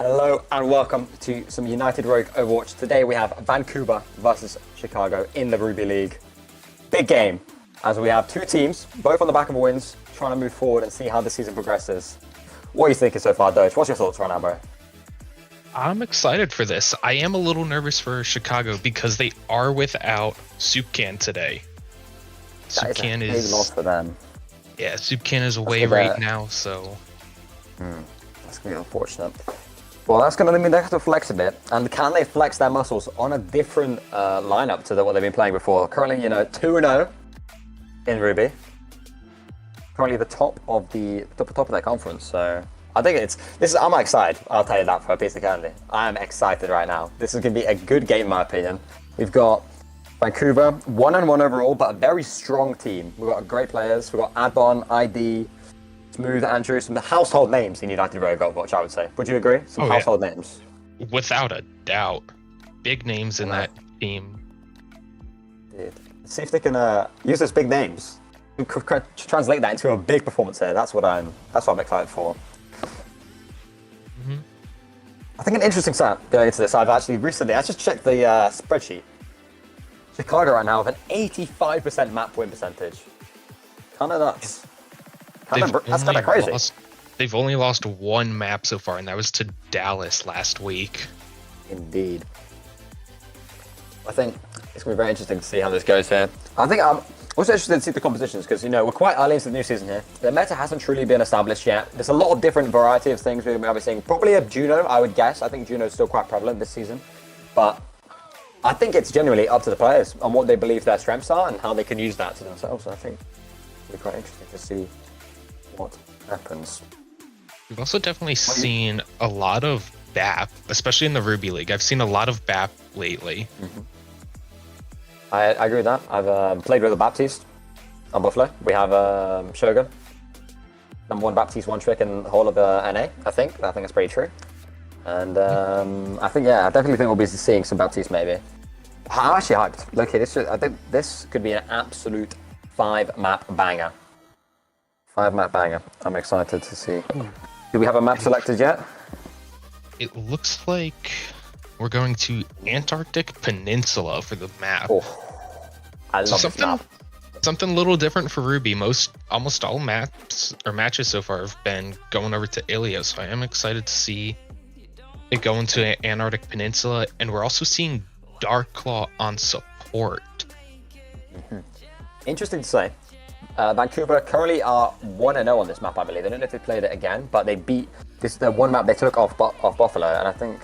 Hello and welcome to some United Rogue Overwatch. Today we have Vancouver versus Chicago in the Ruby League. Big game, as we have two teams, both on the back of wins, trying to move forward and see how the season progresses. What are you thinking so far, Doge? What's your thoughts right now, bro? I'm excited for this. I am a little nervous for Chicago because they are without Soupcan today. Soupcan is lost for them. Yeah, Soupcan is away right now, so That's gonna be unfortunate. Well, that's going to mean they have to flex a bit. And can they flex their muscles on a different lineup to what they've been playing before? Currently, 2-0 in Ruby. Currently the top of their conference. So I think I'm excited. I'll tell you that for a piece of candy. I am excited right now. This is going to be a good game, in my opinion. We've got Vancouver, 1-1 overall, but a very strong team. We've got great players. We've got Adbon, ID, Smooth, Andrew, some household names in United Rogue Overwatch, I would say. Would you agree? Some household names. Without a doubt. Big names in that team. Dude. Let's see if they can use those big names. Translate that into a big performance here. That's what I'm excited for. I think an interesting stat going into this. I just checked the spreadsheet. Chicago right now with an 85% map win percentage. Kind of nuts. That's kind of crazy. They've only lost one map so far, and that was to Dallas last week. Indeed. I think it's going to be very interesting to see how this goes here. I think I'm also interested to see the compositions because, we're quite early into the new season here. The meta hasn't truly been established yet. There's a lot of different variety of things we're going to be seeing. Probably a Juno, I would guess. I think Juno is still quite prevalent this season. But I think it's genuinely up to the players on what they believe their strengths are and how they can use that to themselves. I think it'll be quite interesting to see what happens. We've also definitely seen a lot of BAP, especially in the Ruby League. I've seen a lot of BAP lately. I agree with that. I've played with a Baptiste on Buffalo. We have Shogun. #1 Baptiste, one trick in the whole of NA, I think. I think that's pretty true. And I definitely think we'll be seeing some Baptiste maybe. I'm actually hyped. Look, I think this could be an absolute 5-map banger. 5-map banger. I'm excited to see. Do we have a map selected yet? It looks like we're going to Antarctic Peninsula for the map. Oh, I love this map. Something a little different for Ruby. Almost all maps or matches so far have been going over to Ilios, so I am excited to see it go into Antarctic Peninsula, and we're also seeing Darklaw on support. Interesting to say. Vancouver currently are 1-0 on this map, I believe. I don't know if they played it again, but they beat the one map they took off Buffalo, and I think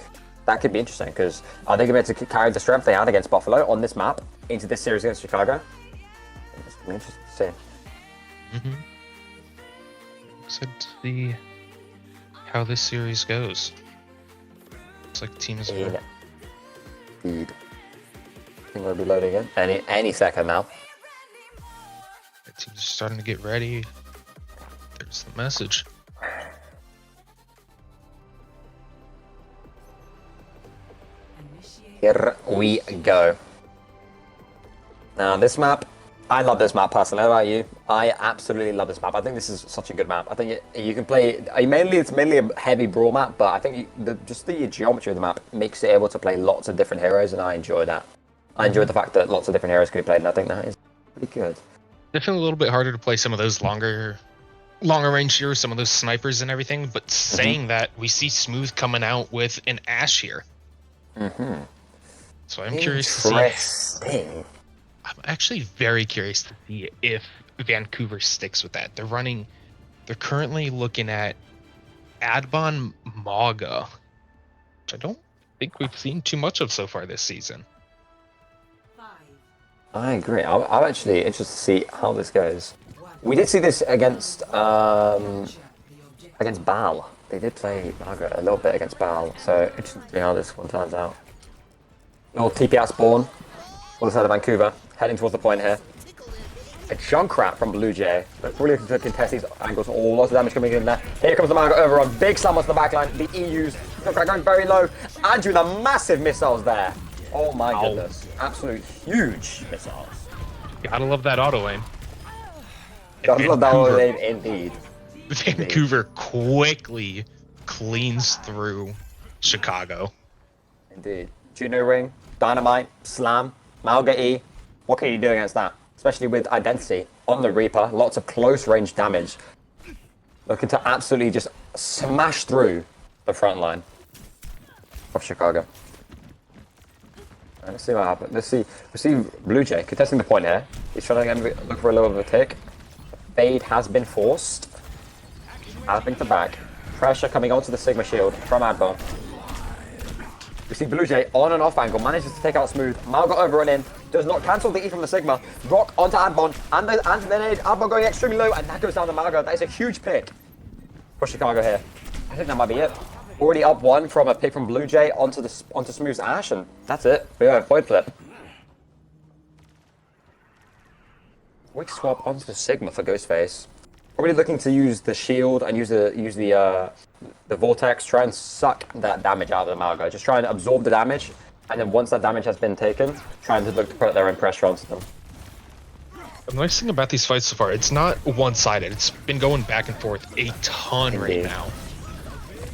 that could be interesting because are they going to be able to carry the strength they had against Buffalo on this map into this series against Chicago? It's going to be interesting to see. Excited to see how this series goes. Looks like teams are... Indeed. I think we'll be loading in any second now. Teams are starting to get ready. There's the message. Here we go. Now this map, I love this map personally. How about you? I absolutely love this map. I think this is such a good map. I think you can play. It's mainly a heavy brawl map, but I think just the geometry of the map makes it able to play lots of different heroes, and I enjoy that. I enjoy the fact that lots of different heroes can be played, and I think that is pretty good. Definitely a little bit harder to play some of those longer range heroes, some of those snipers and everything. But saying that, we see Smooth coming out with an Ash here. So I'm curious to see. I'm actually very curious to see if Vancouver sticks with that. They're currently looking at Adbon Maga, which I don't think we've seen too much of so far this season. I agree. I'm actually interested to see how this goes. We did see this against Baal. They did play Margaret a little bit against Baal, so interesting to see how this one turns out. Little TP out spawn on the side of Vancouver, heading towards the point here. A Junkrat from Blue Jay, but really looking to contest these angles. Oh, lots of damage coming in there. Here comes the Margaret over on big slam onto the backline. The EU's Junkrat going very low. Andrew, the massive missiles there. Oh my goodness. Absolute huge missiles. Gotta love that auto aim. Gotta love that auto aim indeed. Vancouver quickly cleans through Chicago. Indeed. Juno Ring, Dynamite, Slam, Malga E. What can you do against that? Especially with Identity on the Reaper. Lots of close range damage. Looking to absolutely just smash through the front line of Chicago. Let's see what happens. Let's see Blue Jay contesting the point here. He's trying to look for a little bit of a tick. Fade has been forced. Adding to back. Pressure coming onto the Sigma shield from Adbon. We see Blue Jay on and off angle, manages to take out Smooth. Malga overrun in, does not cancel the E from the Sigma. Rock onto Adbon, and then Adbon going extremely low, and that goes down to Malga. That is a huge pick for Chicago here. I think that might be it. Already up one from a pick from Blue Jay onto Smooth's Ash, and that's it. We have a point flip. Quick swap onto the Sigma for Ghostface. Probably looking to use the shield and use the vortex, try and suck that damage out of the Malga. Just try and absorb the damage, and then once that damage has been taken, trying to look to put their own pressure onto them. The nice thing about these fights so far, it's not one-sided. It's been going back and forth a ton right now.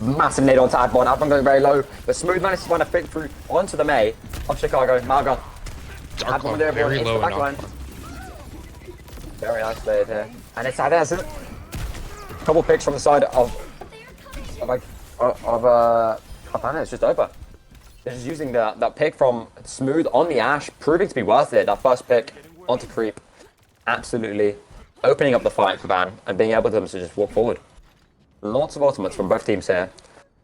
Massive nade onto Adbon. Adbon going very low, but Smooth manages to find a fit through onto the May of Chicago. Malga. Dark Claw very low enough. Very isolated here. And it's a couple picks from the side of Banner. It's just over. They're just using that pick from Smooth on the Ash, proving to be worth it. That first pick onto Creep, absolutely opening up the fight for Ban and being able to just walk forward. Lots of ultimates from both teams here.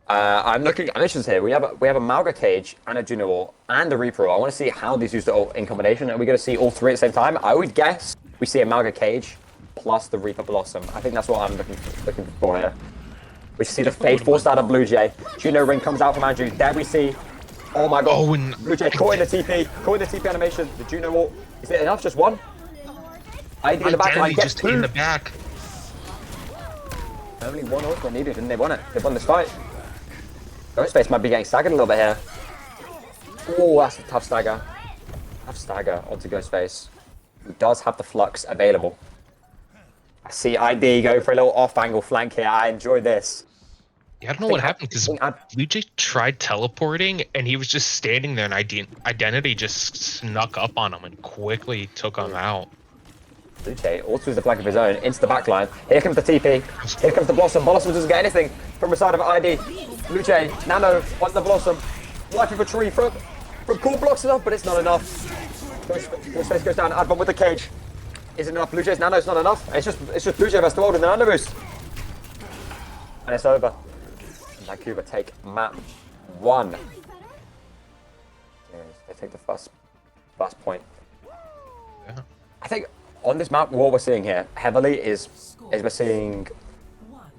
I'm interested here. We have a Malga Cage and a Juno Ult and a Reaper Ult. I want to see how these use the ult in combination. Are we going to see all three at the same time? I would guess we see a Malga Cage plus the Reaper Blossom. I think that's what I'm looking for here. We see the Fade forced out of Blue Jay. Juno Ring comes out from Andrew. There we see. Oh my god. Oh, and Blue Jay caught in the TP. Caught in the TP animation. The Juno Ult. Is it enough? Just one? ID in the back line. Just in the back. Only one ultimate needed and they won it. They won this fight. Ghostface might be getting staggered a little bit here. Oh, that's a tough stagger. Tough stagger onto Ghostface, who does have the flux available. I see ID go for a little off-angle flank here. I enjoy this. Yeah, I don't know what happened because Blue Jay tried teleporting and he was just standing there and Identity just snuck up on him and quickly took him out. Blue Jay also has a flank of his own into the back line. Here comes the TP. Here comes the Blossom. Blossom doesn't get anything from the side of ID. Blue Jay, Nano on the Blossom. Life of a tree from Cool blocks it off, but it's not enough. Ghostface goes down. Adbon with the cage. Is it enough? Blue Jay's Nano's not enough. It's just Blue Jay versus the world in the Nano boost. And it's over. Vancouver take map 1. They take the first point. Yeah. I think on this map, what we're seeing here heavily is we're seeing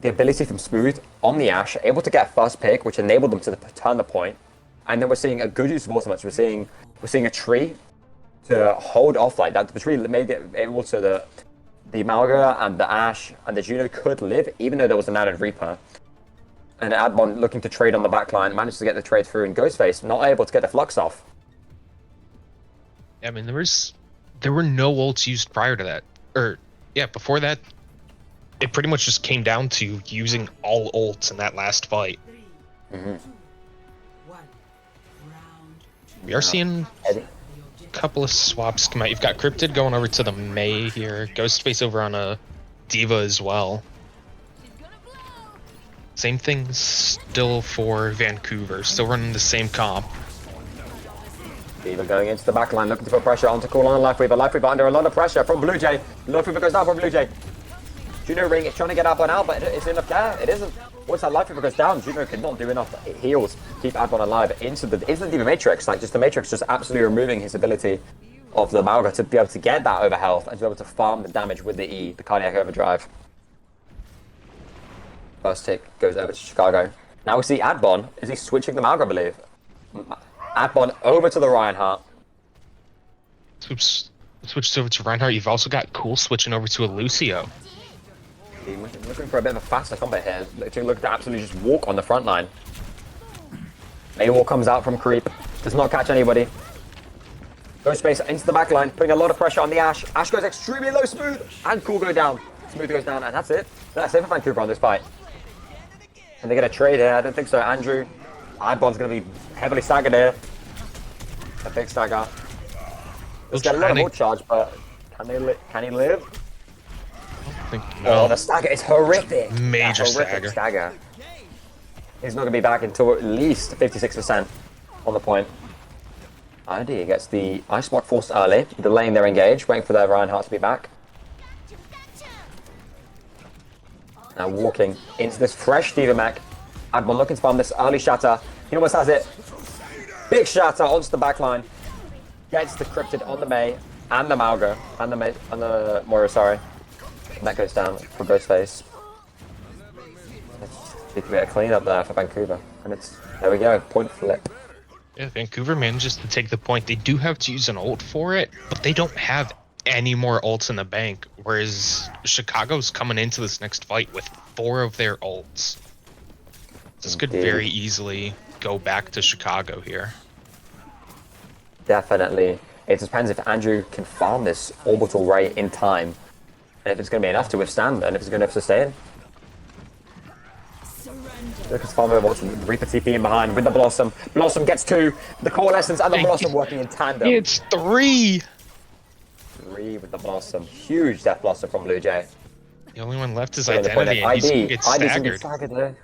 the ability from Smooth on the Ash, able to get first pick, which enabled them to turn the point. And then we're seeing a good use of ultimates. We're seeing a tree to hold off like that. The tree made it able to the Malga and the Ash and the Juno could live, even though there was an added Reaper. And Adbon looking to trade on the back line, managed to get the trade through, and Ghostface not able to get the flux off. I mean, there were no ults used prior to that. Before that, it pretty much just came down to using all ults in that last fight. Mm-hmm. We are seeing a couple of swaps come out. You've got Cryptid going over to the Mei here. Ghostface over on a Diva as well. Same thing still for Vancouver. Still running the same comp. Diva going into the back line, looking to put pressure onto call on Life Weaver. Life Weaver under a lot of pressure from Blue Jay. Life Weaver goes down from Blue Jay. Juno Ring is trying to get Adbon out, but it's enough there. It isn't. Once that Life Weaver goes down, Juno cannot do enough heals to keep Adbon alive into the Diva Matrix. Like, just the Matrix just absolutely removing his ability of the Malga to be able to get that over health and to be able to farm the damage with the E, the Cardiac Overdrive. First tick goes over to Chicago. Now we see Adbon. Is he switching the Malga, I believe? Adbon over to the Reinhardt. Switched over to Reinhardt. You've also got Cool switching over to a Lucio. Looking for a bit of a faster combat here. Looking to absolutely just walk on the front line. Maywall comes out from creep. Does not catch anybody. Ghostface into the back line, putting a lot of pressure on the Ash. Ash goes extremely low, Smooth, and Cool go down. Smooth goes down, and that's it. That's it for Vancouver on this fight. And they get a trade here. I don't think so. Andrew Adbon's going to be heavily staggered here. A big stagger. He's got a lot of more charge, but can he live? I don't think no. Oh, the stagger is horrific. Major stagger. He's not going to be back until at least 56% on the point. ID gets the Ice Block forced early, delaying their engage, waiting for their Reinhardt to be back. Now walking into this fresh D.Va mech. Adbon looking to farm this early shatter. He almost has it. Big shatter onto the backline. Gets decrypted on the Mei and the Malga and the Moira, sorry. And that goes down for Ghostface. It's a bit of cleanup there for Vancouver. And there we go, point flip. Yeah, Vancouver manages to take the point. They do have to use an ult for it, but they don't have any more ults in the bank. Whereas Chicago's coming into this next fight with 4 of their ults. This could very easily go back to Chicago here. Definitely. It depends if Andrew can farm this orbital ray in time. And if it's going to be enough to withstand, and if it's going to sustain. Lucas farming with Reaper TP in behind with the Blossom. Blossom gets 2. The Coalescence and the Blossom working in tandem. It's 3! 3 with the Blossom. Huge Death Blossom from Blue Jay. The only one left is Identity, and he's going to get staggered.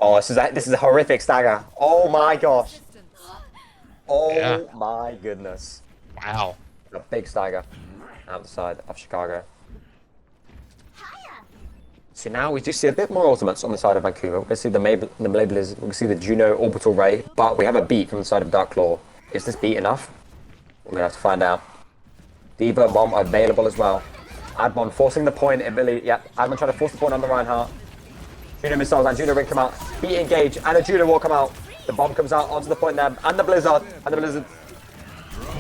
Oh, this is a horrific stagger. Oh my gosh. Oh my goodness. Wow. A big stagger outside of Chicago. So now we do see a bit more ultimates on the side of Vancouver. We can see the Maybelline, we can see the Juno Orbital Ray, but we have a beat from the side of Dark Claw. Is this beat enough? We're gonna have to find out. D.Va Bomb available as well. Adbon forcing the point ability. Yep, Adbon trying to force the point on the Reinhardt. Juno missiles and Juno ring come out. Beat engage and a Juno will come out. The bomb comes out onto the point there, and the Blizzard,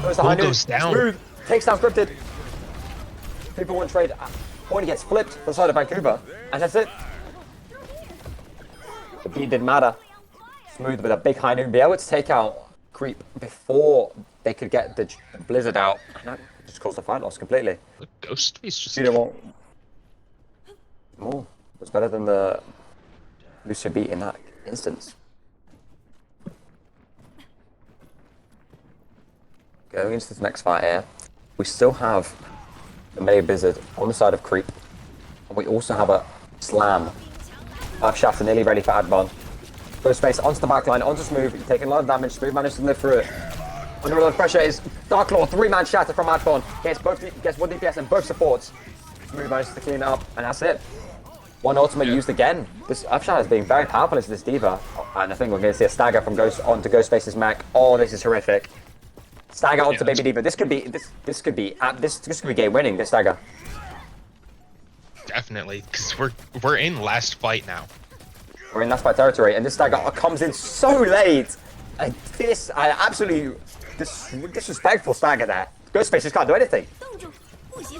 goes to goes down. Smooth, takes down Cryptid. People want trade. Point gets flipped from the side of Vancouver, and that's it. The beat didn't matter. Smooth with a big high noon, be able to take out Creep before they could get the Blizzard out, and that just caused the fight loss completely. The Ghostface just... You know what? More. It was better than the Lucio beat in that instance. Going into this next fight here, we still have the Melee Blizzard on the side of Creep. And we also have a Slam. Earth Shatter nearly ready for Adbon. Ghostface onto the backline, onto Smooth, taking a lot of damage. Smooth managed to live through it. Under a lot of pressure is Dark Claw, 3-man Shatter from Adbon. Gets 1 DPS and both supports. Smooth manages to clean it up, and that's it. One ultimate used again. This Earth Shatter is being very powerful into this D.Va. And I think we're going to see a stagger from onto Ghostface's mech. Oh, this is horrific. Stagger onto Baby D.Va. This could be game winning. This stagger. Definitely, because we're in last fight now. We're in last fight territory, and this stagger comes in so late. Absolutely disrespectful stagger there. Ghostface just can't do anything.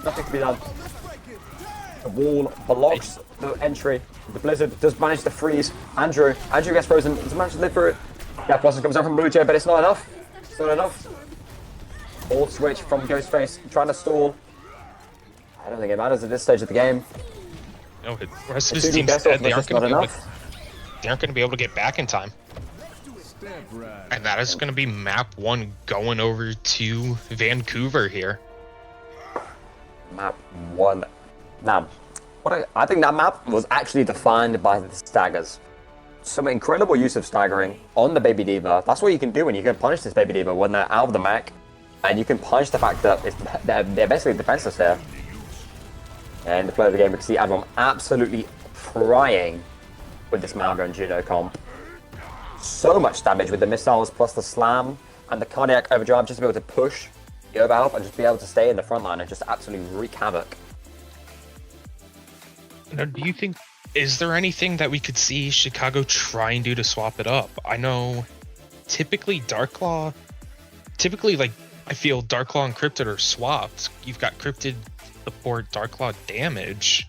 Nothing to be done. The wall blocks the entry. The Blizzard does manage to freeze Andrew. Andrew gets frozen. Does manage to live through it. Death Blossom comes out from Blue Jay, but it's not enough. It's not enough. Ult switch from Ghostface, trying to stall. I don't think it matters at this stage of the game. No, the rest of his team said they aren't going to be able to get back in time. And that is going to be map 1 going over to Vancouver here. Map 1. Now, I think that map was actually defined by the staggers. Some incredible use of staggering on the Baby D.Va. That's what you can do when you can punish this Baby D.Va when they're out of the mech. And you can punish the fact that they're basically defenseless there. And the play of the game, we can see Adbon absolutely frying with this Malga and Juno comp. So much damage with the missiles plus the slam and the cardiac overdrive, just to be able to push the overhelp and just be able to stay in the front line and just absolutely wreak havoc. Now, do you think, is there anything that we could see Chicago try and do to swap it up? I know typically like I feel Darklaw and Cryptid are swapped. You've got Cryptid support Darklaw damage.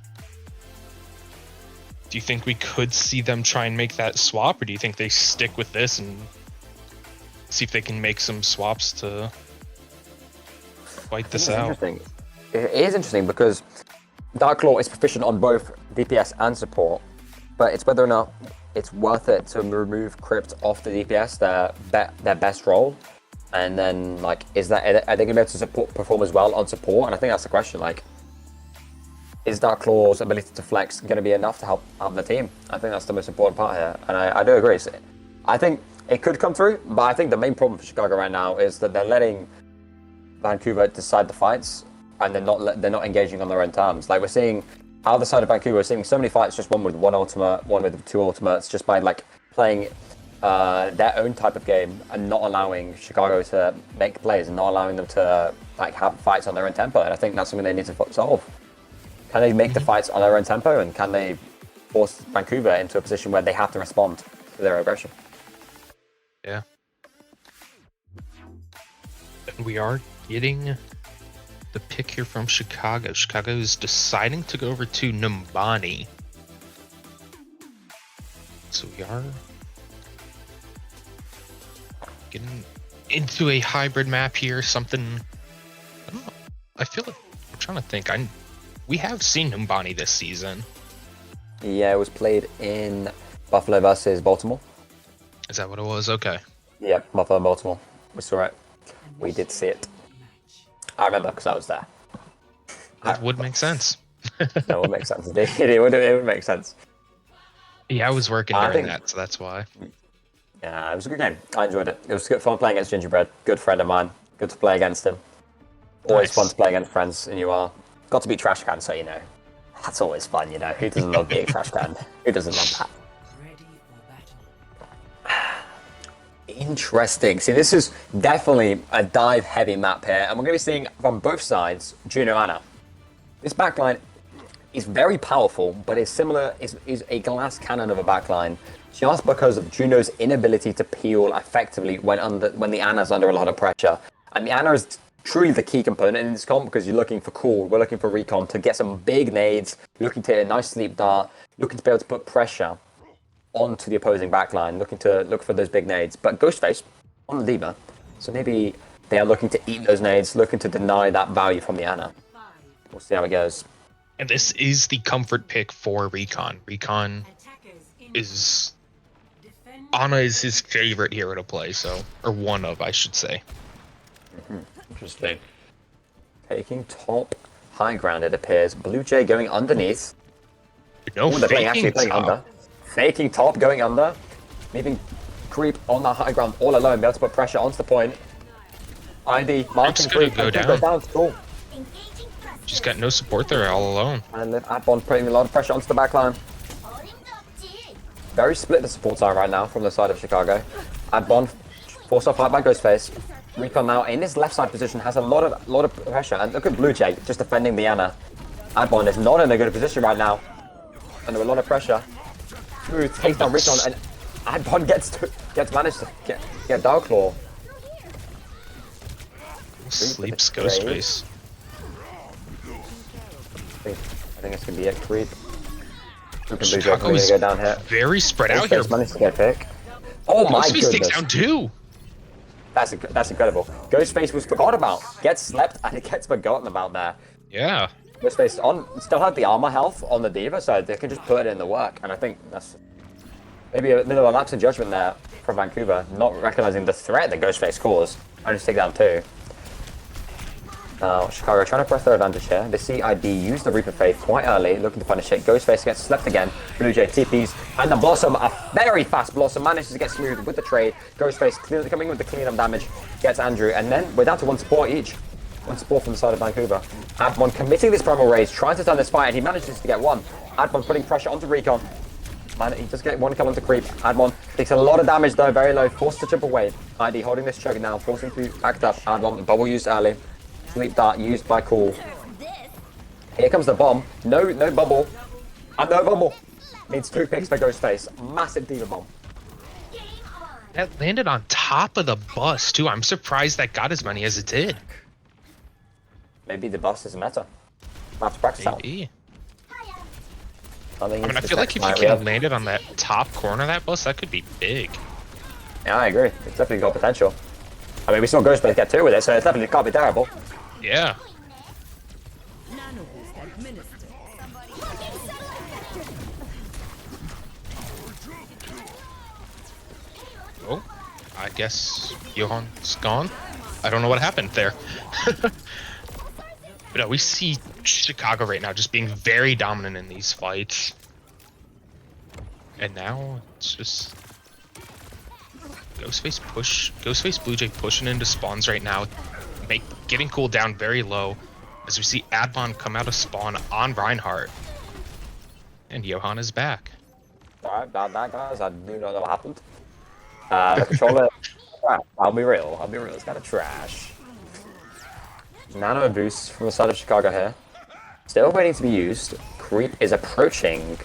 Do you think we could see them try and make that swap, or do you think they stick with this and see if they can make some swaps to fight this out? Interesting. It is interesting because Darklaw is proficient on both DPS and support, but it's whether or not it's worth it to remove Crypt off the DPS, their best role, and then like, are they going to be able to perform as well on support? And I think that's the question. Like, is Dark Claw's ability to flex going to be enough to help out the team? I think that's the most important part here, and I do agree. So I think it could come through, but I think the main problem for Chicago right now is that they're letting Vancouver decide the fights, and they're not engaging on their own terms. Like, we're seeing other side of Vancouver, we're seeing so many fights, just one with one ultimate, one with two ultimates, just by like playing their own type of game and not allowing Chicago to make plays and not allowing them to like have fights on their own tempo. And I think that's something they need to solve. Can they make the fights on their own tempo, and can they force Vancouver into a position where they have to respond to their aggression? Yeah. And we are getting the pick here from Chicago. Chicago is deciding to go over to Numbani. So we are getting into a hybrid map here. Something, I don't know. I feel like I'm trying to think. We have seen Numbani this season. Yeah, it was played in Buffalo versus Baltimore. Is that what it was? Okay. Yeah, Buffalo and Baltimore. We saw it. We did see it. I remember because I was there. That would make sense. That would make sense. It would make sense. Yeah, I was working during that, so that's why. Yeah, it was a good game. I enjoyed it. It was good fun playing against Gingerbread. Good friend of mine. Good to play against him. Always fun to play against friends, and you are. Got to be trash can, so you know. That's always fun, you know. Who doesn't love being trash can? Who doesn't love that? Interesting. See, this is definitely a dive-heavy map here, and we're going to be seeing from both sides Juno Ana. This backline is very powerful, but is a glass cannon of a backline, just because of Juno's inability to peel effectively when the Ana's under a lot of pressure. And the Ana is truly the key component in this comp, because you're looking for we're looking for Recon to get some big nades, looking to hit a nice sleep dart, looking to be able to put pressure onto the opposing backline, looking to look for those big nades. But Ghostface on the D.Va, so maybe they are looking to eat those nades, looking to deny that value from the Ana. We'll see how it goes. And this is the comfort pick for Recon. Recon is... Ana is his favorite hero to play, or one of, I should say. Interesting. Taking top high ground, it appears. Blue Jay going underneath. No, they're actually playing under. Faking top, going under. Leaving Creep on the high ground all alone. Be able to put pressure onto the point. ID marking Creep. Go down. Cool. She's got no support there, all alone. And then Adbon putting a lot of pressure onto the backline. Very split the supports are right now from the side of Chicago. Adbon forced off fight by Ghostface. Recon now in his left side position has a lot of pressure, and look at Blue Jay just defending the Ana. Adbon is not in a good position right now, under a lot of pressure. Smooth takes down Recon, and Adbon gets managed to get Dark Claw. Sleeps Ghostface. I think it's gonna be it. Creep. Chicago is go down here. Very spread out here. Managed to get pick. Oh my goodness! Ghostface takes down two. That's incredible. Ghostface was forgot about. Gets slept and it gets forgotten about there. Yeah. Ghostface still had the armor health on the D.Va, so they can just put it in the work. And I think that's maybe a bit of a lapse in judgment there from Vancouver, not recognizing the threat that Ghostface caused. Only to take down two. Now, Chicago trying to press their advantage here. They see ID use the Reaper Faith quite early, looking to punish it. Ghostface gets slept again. Blue Jay TPs, and the Blossom, a very fast Blossom, manages to get smooth with the trade. Ghostface coming with the cleanup damage, gets Andrew, and then we're down to one support each. One support from the side of Vancouver. Admon committing this primal raise, trying to turn this fight, and he manages to get one. Admon putting pressure onto Recon. Man, he does get one kill onto Creep. Admon takes a lot of damage though, very low, forced to jump away. ID holding this chug now, forcing to act up. Admon, bubble used early. Sleep dart used by Cool. Here comes the bomb. No bubble. And no bubble. Needs two picks for Ghostface. Massive D.Va bomb. That landed on top of the bus too. I'm surprised that got as many as it did. Maybe the bus is meta. Have to practice out. Maybe. I feel like if you can land it on that top corner of that bus, that could be big. Yeah, I agree. It's definitely got potential. I mean, we saw Ghostface get two with it, so it definitely can't be terrible. Yeah. guess Johan's gone. I don't know what happened there. But no, we see Chicago right now just being very dominant in these fights. And now it's just Ghostface Blue Jay pushing into spawns right now, getting cooled down very low as we see Advon come out of spawn on Reinhardt. And Johan is back. Alright, about that, guys. I do not know what happened. The controller, I'll be real, it's kind of trash. Nano boost from the side of Chicago here. Still waiting to be used. Creep is approaching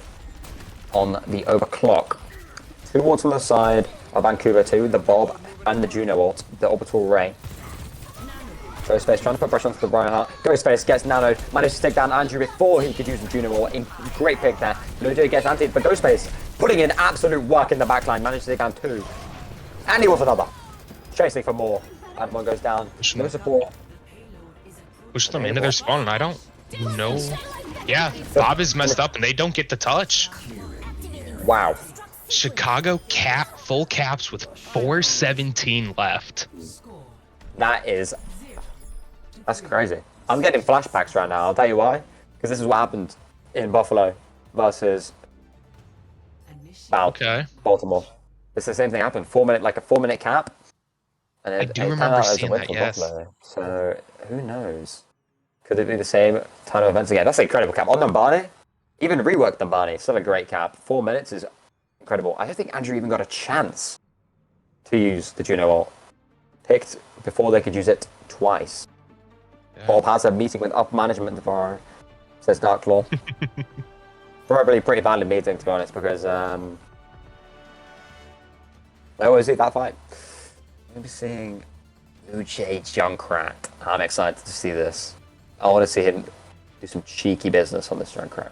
on the overclock. 2 wards on the side of Vancouver, 2, the Bob and the Juno ult, the orbital ray. Ghostface trying to put pressure onto the Reinhardt. Ghostface gets Nano, manages to take down Andrew before he could use the Juno ult. Great pick there. Blue Jay gets anti, but Ghostface putting in absolute work in the backline, managed to take down 2. And he was another. Chasing for more. And one goes down. No support. Push them into their spawn, and I don't know. Yeah, Bob is messed up, and they don't get the touch. Wow. Chicago full caps with 4:17 left. That's crazy. I'm getting flashbacks right now. I'll tell you why. Because this is what happened in Buffalo versus Baltimore. It's the same thing happened. 4-minute cap. And I do remember seeing that. Yes. Buffalo. So who knows? Could it be the same ton of events again? That's an incredible cap on Numbani. Even reworked Numbani. Still a great cap. 4 minutes is incredible. I don't think Andrew even got a chance to use the Juno ult. Picked before they could use it twice. Yeah. Bob has a meeting with up management tomorrow, says Darklaw. Probably a pretty valid meeting, to be honest, because I always see that fight. I'm be seeing Uche Junkrat. I'm excited to see this. I want to see him do some cheeky business on this Junkrat.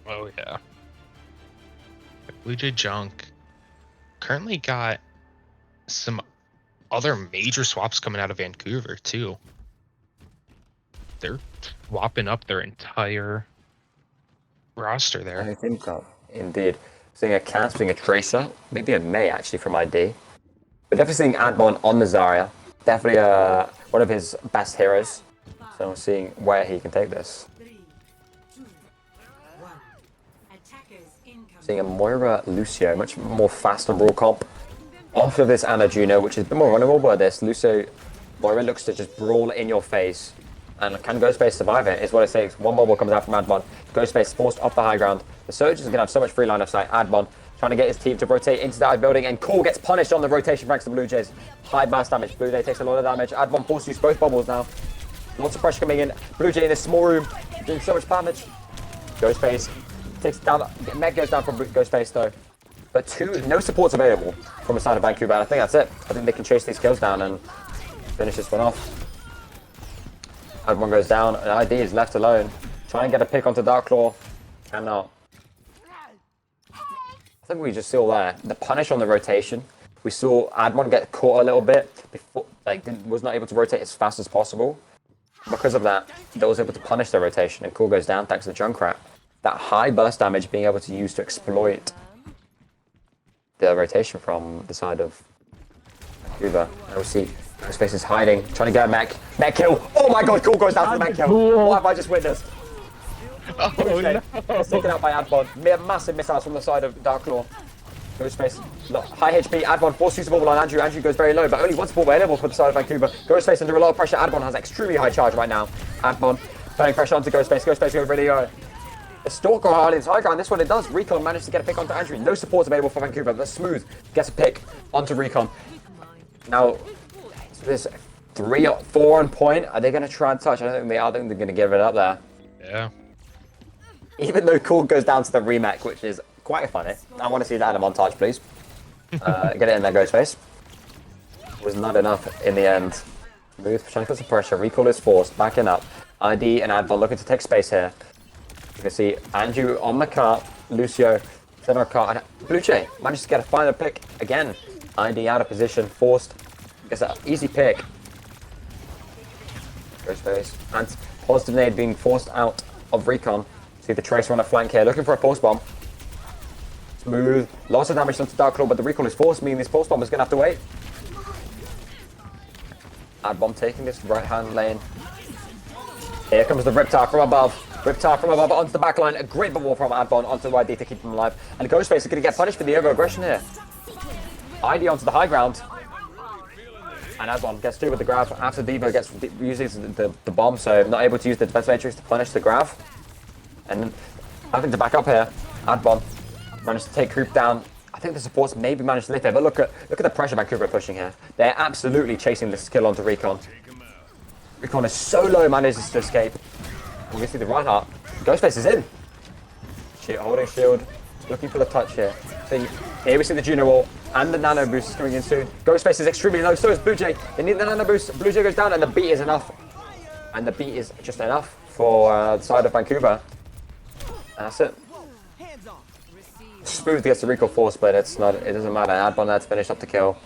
Oh yeah. Blue Jay Junk currently got some other major swaps coming out of Vancouver too. They're swapping up their entire roster there. I think so. Indeed. Seeing a Cat, seeing a Tracer, maybe a May actually from ID. But definitely seeing Admon on the Zarya. Definitely one of his best heroes. So we're seeing where he can take this. Seeing a Moira Lucio, much more faster brawl comp. Off of this Anna Juno, which is a bit more runnable, but this Lucio Moira looks to just brawl in your face. And can Ghostface survive it, is what it takes. One bubble comes out from Admon. Ghostface forced off the high ground. The Surge is going to have so much free line of sight. Admon trying to get his team to rotate into that building, and Cool gets punished on the rotation ranks of the Blue Jays. High burst damage. Blue Jay takes a lot of damage. Admon forced to use both bubbles now. Lots of pressure coming in. Blue Jay in this small room, doing so much damage. Ghostface takes down. Meg goes down from Ghostface though. But no support's available from the side of Vancouver, and I think that's it. I think they can chase these kills down and finish this one off. Admon goes down, and ID is left alone. Try and get a pick onto Darklaw. Cannot. I think we just saw there the punish on the rotation. We saw Admon get caught a little bit before, was not able to rotate as fast as possible. Because of that, they was able to punish the rotation, and Cool goes down thanks to the Junkrat. That high burst damage being able to use to exploit the rotation from the side of Vancouver. And we see Ghostface is hiding, trying to get a mech. Mech kill! Oh my god, Cool goes down for the mech kill! What have I just witnessed? Oh no! It's taken out by Admon. Massive missiles from the side of Darklaw. Ghostface, high HP, Admon forced use bubble on Andrew. Andrew goes very low, but only one support available for the side of Vancouver. Ghostface under a lot of pressure. Admon has extremely high charge right now. Admon putting pressure onto Ghostface. Ghostface goes really low. The Stalker hard is high ground. This one it does. Recon managed to get a pick onto Andrew. No support available for Vancouver, but Smooth gets a pick onto Recon. Now, there's 3 or 4 on point. Are they going to try and touch? I don't think they are. I think they're going to give it up there. Yeah. Even though Cool goes down to the remake, which is quite funny. I want to see that in a montage, please. Get it in there, Ghostface. Was not enough in the end. Smooth trying to put some pressure. Recall is forced. Backing up. ID and Advon looking to take space here. You can see Andrew on the cart. Lucio center cart. Blue Jay managed to get a final pick again. ID out of position. Forced. Gets an easy pick. Ghostface. And positive nade being forced out of Recon. See the Tracer on a flank here. Looking for a pulse bomb. Smooth. Lots of damage onto Darklaw, but the recall is forced, meaning this pulse bomb is going to have to wait. Adbomb taking this right-hand lane. Here comes the Riptide from above. Riptide from above onto the back line. A great bubble from Adbomb onto the ID to keep him alive. And Ghostface is going to get punished for the over-aggression here. ID onto the high ground. And Adbomb gets through with the grab after Devo uses the bomb, so not able to use the defense matrix to punish the grab. And having to back up here, Adbomb managed to take Creep down. I think the supports maybe managed to lift it, but look at the pressure Vancouver are pushing here. They're absolutely chasing this kill onto Recon. Recon is so low, manages to escape. We see the Reinhardt. Ghostface is in. Holding shield, looking for the touch here. So here we see the Juno ult and the nano boost is coming in soon. Ghostface is extremely low, so is Blue Jay. They need the nano boost. Blue Jay goes down, and the beat is enough. And the beat is just enough for the side of Vancouver. And that's it. Smooth gets the recall force, but it doesn't matter. Adbon there to finish up the kill.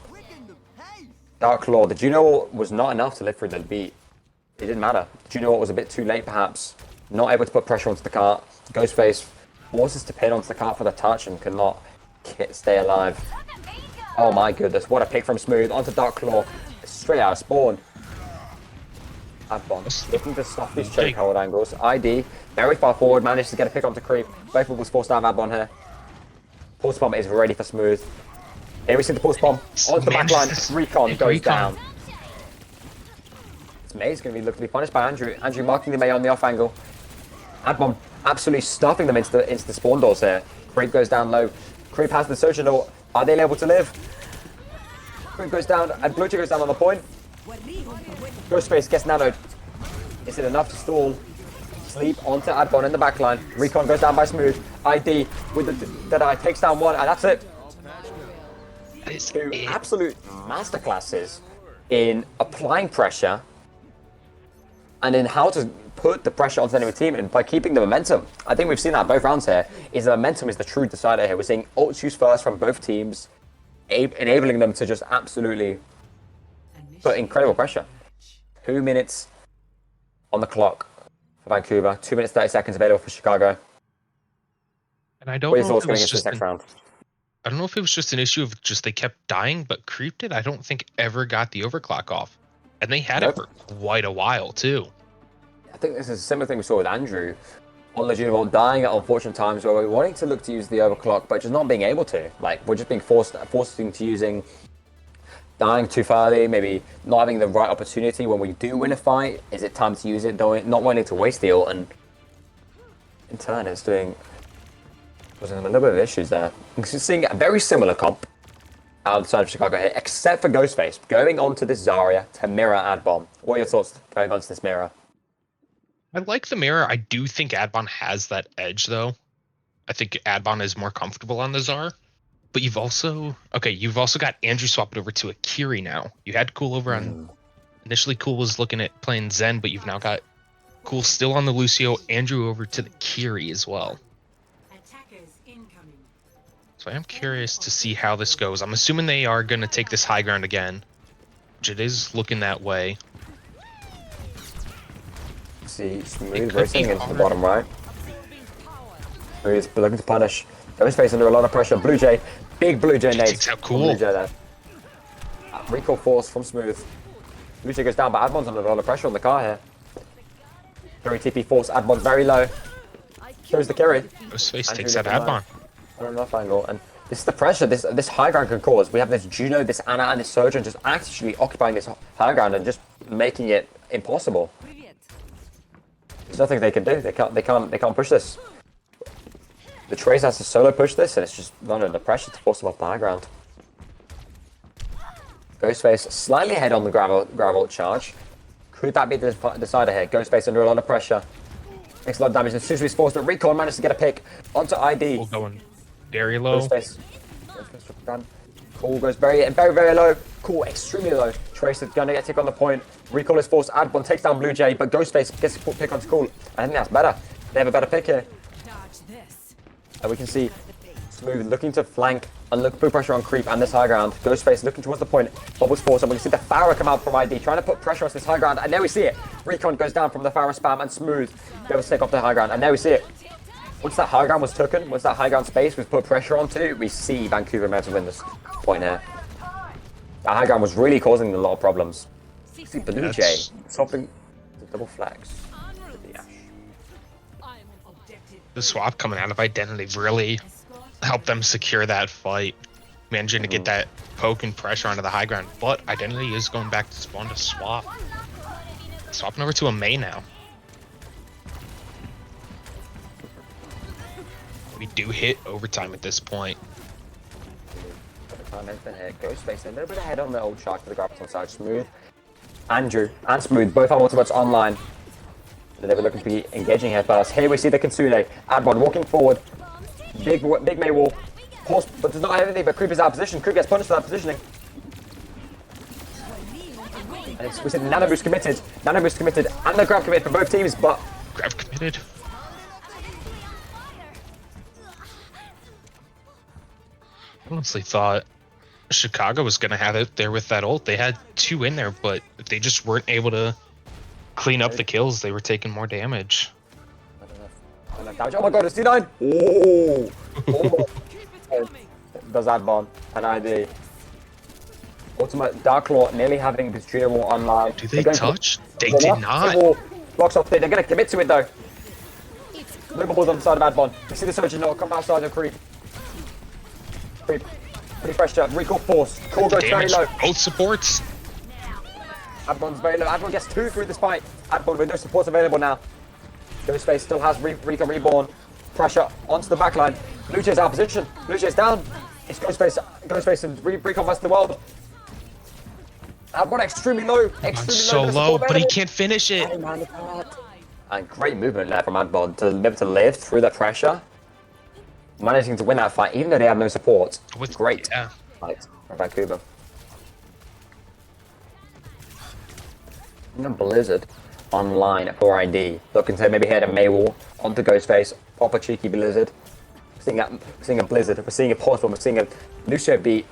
Dark Claw, the Juno ult was not enough to live through the beat. It didn't matter. Juno ult was a bit too late, perhaps. Not able to put pressure onto the cart. Ghostface forces to pin onto the cart for the touch and cannot stay alive. Oh my goodness, what a pick from Smooth onto Dark Claw. Straight out of spawn. Adbon looking to stop these chokehold angles. ID very far forward, managed to get a pick onto Creep. Both was forced out of Adbon here. Pulse Bomb is ready for Smooth. Here we see the Pulse Bomb onto the backline. Recon goes down. This May is going to be looking to be punished by Andrew. Andrew marking the May on the off angle. Adbon absolutely stuffing them into the spawn doors here. Creep goes down low. Creep has the Surgeon ult. Are they able to live? Creep goes down and Blue Jay goes down on the point. Ghostface gets nanoed. Is it enough to stall? Sleep onto Adbon in the backline. Recon goes down by Smooth. ID with the Deadeye takes down one, and that's it. Two absolute masterclasses in applying pressure and in how to put the pressure onto the enemy team and by keeping the momentum. I think we've seen that both rounds here. The momentum is the true decider here. We're seeing ults used first from both teams, enabling them to just absolutely put incredible pressure. 2 minutes on the clock for Vancouver. 2 minutes 30 seconds available for Chicago. And I don't know if it was just I don't know if it was just an issue of just they kept dying, but Creep did, I don't think, ever got the overclock off. And they had it for quite a while, too. I think this is a similar thing we saw with Andrew on the Juno dying at unfortunate times where we're wanting to look to use the overclock, but just not being able to. Like, we're just being forced into using dying too early, maybe not having the right opportunity when we do win a fight. Is it time to use it? Not wanting to waste the ult, and in turn it's causing them a little bit of issues there. We're seeing a very similar comp outside of Chicago here, except for Ghostface going on to this Zarya to mirror Adbomb. What are your thoughts going on to this mirror? I like the mirror. I do think Adbon has that edge, though. I think Adbon is more comfortable on the Zar. But you've also got Andrew swapped over to a Kiri now. You had Cool over on initially. Cool was looking at playing Zen, but you've now got Cool still on the Lucio, Andrew over to the Kiri as well. So I am curious to see how this goes. I'm assuming they are going to take this high ground again, which it is looking that way. See Smooth racing into the bottom right. Smooth looking to punish. Ghostface under a lot of pressure. Blue Jay, big Blue Jay nades. Takes out Cool. Blue Jay there. Recall force from Smooth. Blue Jay goes down, but Admon's under a lot of pressure on the car here. Carry TP force. Admon's very low. Shows the carry. Ghostface takes out Adbon. On an off angle, and this is the pressure this high ground can cause. We have this Juno, this Ana, and this Surgeon just actually occupying this high ground and just making it impossible. There's nothing they can do. They can't push this. The Trace has to solo push this, and it's just under the pressure to force them off the high ground. Ghostface slightly ahead on the gravel charge. Could that be the decider here? Ghostface under a lot of pressure. Makes a lot of damage, and as soon as he's forced, but Recon managed to get a pick onto ID. Cool going very low. Ghostface. Cool goes very, very low. Cool, extremely low. Trace is going to get a tick on the point. Recall is forced. Adbon takes down Blue Jay, but Ghostface gets a pick onto Cool. I think that's better. They have a better pick here. And we can see Smooth looking to flank and put pressure on Creep and this high ground. Ghostface looking towards the point. Bubbles force, and we can see the Pharah come out from ID, trying to put pressure on this high ground. And there we see it. Recon goes down from the Pharah spam, and Smooth goes to take off the high ground. And there we see it. Once that high ground was taken, once that high ground space was put pressure onto, we see Vancouver meant to win this point here. That high ground was really causing them a lot of problems. See Blue Jay swapping the double flags with the Ash. The swap coming out of Identity really helped them secure that fight, managing to get that poke and pressure onto the high ground. But Identity is going back to spawn to swap. Swapping over to a Mei now. We do hit overtime at this point. Overtime has been hit. Ghostface a little bit ahead on the old shark to the grapple side. Smooth. Andrew and Smooth both have ultimates online. They were looking to be engaging here first. Here we see the Kitsune. Adbon walking forward. Big Mei wall. Horse, but does not have anything, but Creep is out of position. Creep gets punished for that positioning. And we see the Nano Boost committed. Nano Boost committed. And the grab committed for both teams, but... Grab committed. I honestly thought Chicago was going to have it there with that ult. They had 2 in there, but they just weren't able to clean up the kills. They were taking more damage. Oh my god, it's D9! Oh! Does Adbon an ID. Ultimate Dark Claw nearly having this Junior Wall online. Do they touch? They did not. Blocks off there. They're going to commit to it though. Movables on the side of Adbon. You see the Surgeon Note come outside of Creep. Creep. Pretty pressure. Recall force. Core goes very low. Both supports. Adbon's very low. Adbon gets 2 through this fight. Adbon with no supports available now. Ghostface still has Recon Reborn. Pressure onto the backline. Blue Jay's out of position. Blue Jay's down. It's Ghostface and Recon vs the world. Adbon extremely low. So low, but he can't finish it. And great movement there from Adbon to be able to live through that pressure. Managing to win that fight, even though they have no support. Great fight from Vancouver. And Blizzard online for ID. Looking to maybe hit a Mei wall onto Ghostface. Pop a cheeky Blizzard. Seeing a Blizzard. We're seeing a Portal. We're seeing a Lucio beat.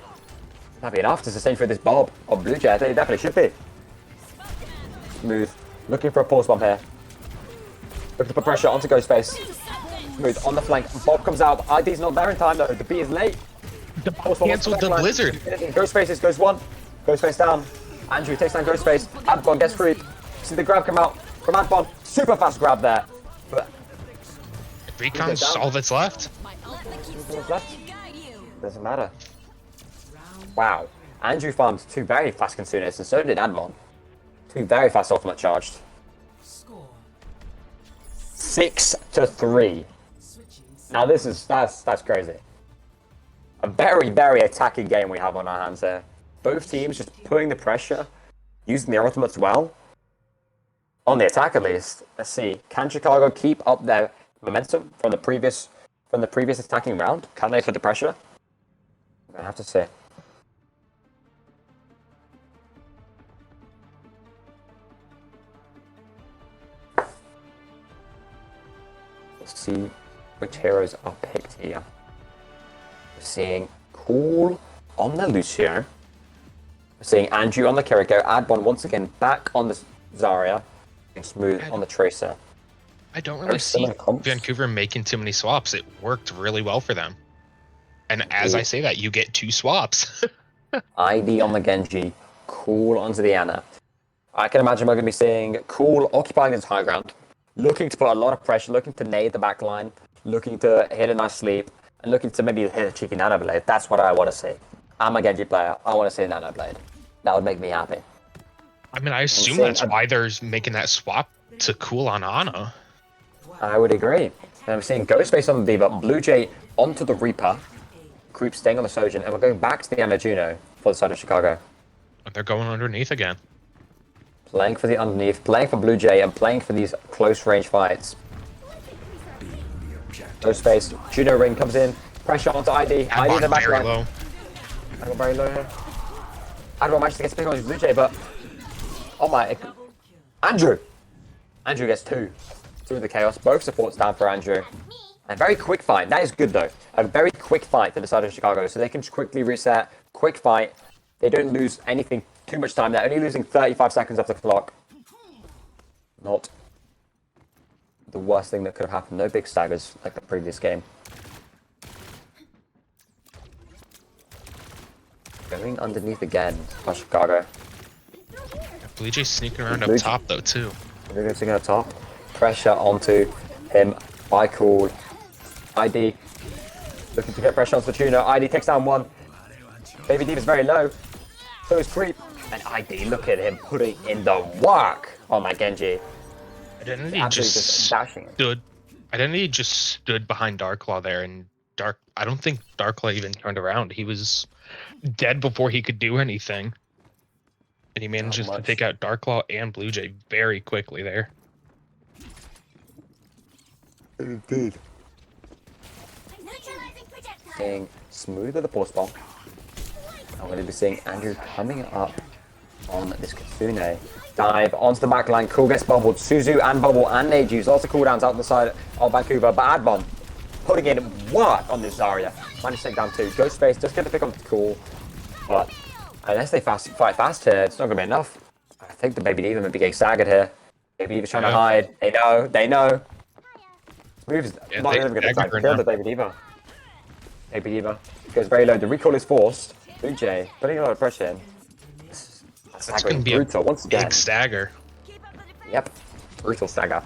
That'd be enough to sustain through this Bob or Blue Jay. I think it definitely should be. Smooth. Looking for a pulse bomb here. Looking to put pressure onto Ghostface. Smooth on the flank. Bob comes out. ID's not there in time though. The beat is late. The Bob cancelled the Blizzard. Ghostface goes 1. Ghostface down. Andrew takes down Ghostface. Adbon gets free. See the grab come out from Adbon. Super fast grab there. But Recon's all that's left. Doesn't matter. Wow. Andrew farmed 2 very fast Consunas, and so did Adbon. 2 very fast ultimate charged. 6-3. Now that's crazy. A very, very attacking game we have on our hands there. Both teams just putting the pressure, using their ultimates well. On the attack at least. Let's see. Can Chicago keep up their momentum from the previous attacking round? Can they put the pressure? I have to say. Let's see which heroes are picked here. We're seeing Cool on the Lucio. We're seeing Andrew on the Kiriko. Adbon once again back on the Zarya. And Smooth on the Tracer. I don't really see Vancouver making too many swaps. It worked really well for them. And as I say that, you get 2 swaps. ID on the Genji. Cool onto the Ana. I can imagine we're going to be seeing Cool occupying this high ground. Looking to put a lot of pressure, looking to nade the back line, looking to hit a nice sleep, and looking to maybe hit a cheeky Nano Blade. That's what I want to see. I'm a Genji player. I want to see a Nano Blade. That would make me happy. I mean, I assume that's why they're making that swap to Cool on Ana. I would agree. And I'm seeing Ghostface on the Diva, Blue Jay onto the Reaper, Creep staying on the Sojourn, and we're going back to the Ana Juno for the side of Chicago. They're going underneath again. Playing for the underneath, playing for Blue Jay, and playing for these close range fights. Ghostface, Juno ring comes in, pressure onto ID. ID in the back line. Low. Adbon very low here. Adbon manages to get spin on his Blue Jay, but oh my, Andrew gets 2 through the chaos. Both supports down for Andrew. A very quick fight. That is good though. A very quick fight to the side of Chicago, so they can just quickly reset. Quick fight. They don't lose anything too much time. They're only losing 35 seconds off the clock. Not the worst thing that could have happened. No big staggers like the previous game. Going underneath again for Chicago. Blue Jay's sneaking around Blue up Jay- top though too. Blue Jay's taking a top. Pressure onto him. By cool. ID. Looking to get pressure onto Fortuna. ID takes down one. Baby Diva's very low. So is Creep. And ID, look at him putting in the work on my Genji. Identity Absolutely just bashing it. stood. Identity just stood behind Darklaw there, and I don't think Darklaw even turned around. He was dead before he could do anything, and he manages to take out Darklaw and Blue Jay very quickly there. Indeed. Seeing Smooth at the pulse bomb. I'm going to be seeing Andrew coming up on this Kitsune. Dive onto the backline. Cool gets bubbled. Suzu and Bubble and Nade use lots of cooldowns out the side of Vancouver. But Adbon putting in work on this Zarya. Managed to take down two. Ghostface just get the pick on Cool. But unless they fight fast here, it's not going to be enough. I think the Baby Diva may be getting staggered here. Baby Diva's trying to hide. They know. Smooth is not even going to try to kill the Baby Diva. Baby Diva goes very low. The recall is forced. Blue Jay putting a lot of pressure in. That's going to be brutal, once again. Big stagger. Yep, brutal stagger.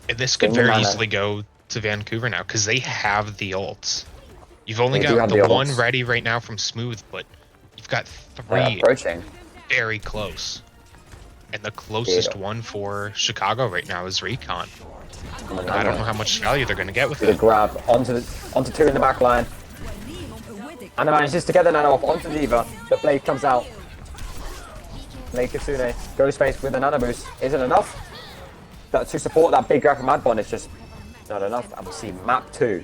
And this could very easily go to Vancouver now because they have the ults. You've only got the one ready right now from Smooth, but you've got three approaching very close. And the closest one for Chicago right now is Recon. I don't know how much value they're going to get with it. The grab onto two in the back line. And manages to get the nano off onto Diva. The blade comes out. Blade Kitsune. Ghostface with a nano boost. Isn't enough. To support that big grab from Adbon is just not enough. And we see map 2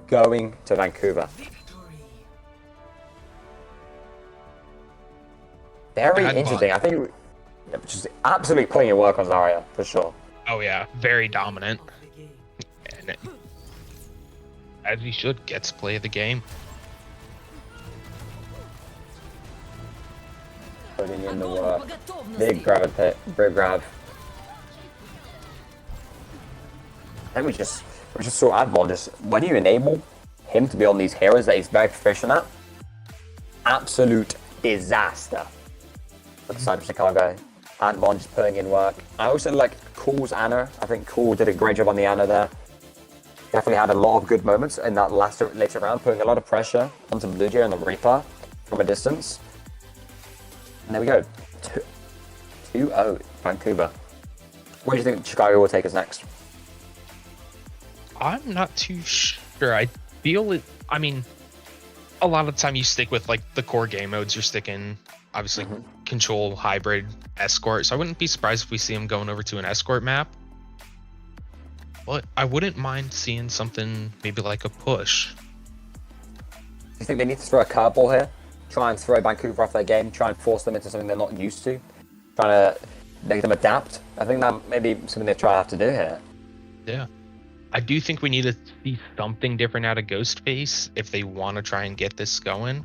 going to Vancouver. Very interesting. I think just absolutely putting in work on Zarya for sure. Oh yeah, very dominant. And as he should, gets play of the game. Putting in the work. Big grab pit. Big grab. And we just saw Adbon just when you enable him to be on these heroes that he's very proficient at. Absolute disaster. For the side of Chicago. Adbon just putting in work. I also like Cool's Ana. I think Cool did a great job on the Ana there. Definitely had a lot of good moments in that later round, putting a lot of pressure onto Blue Jay and the Reaper from a distance. And there we go. 2-0 Vancouver. Where do you think Chicago will take us next? I'm not too sure. I feel it. I mean, a lot of the time you stick with like the core game modes. You're sticking, obviously, control, hybrid, escort. So I wouldn't be surprised if we see him going over to an escort map. But I wouldn't mind seeing something maybe like a push. Do you think they need to throw a curveball here? Try and throw Vancouver off their game, try and force them into something they're not used to, trying to make them adapt. I think that may be something they try to have to do here. Yeah. I do think we need to see something different out of Ghostface if they want to try and get this going.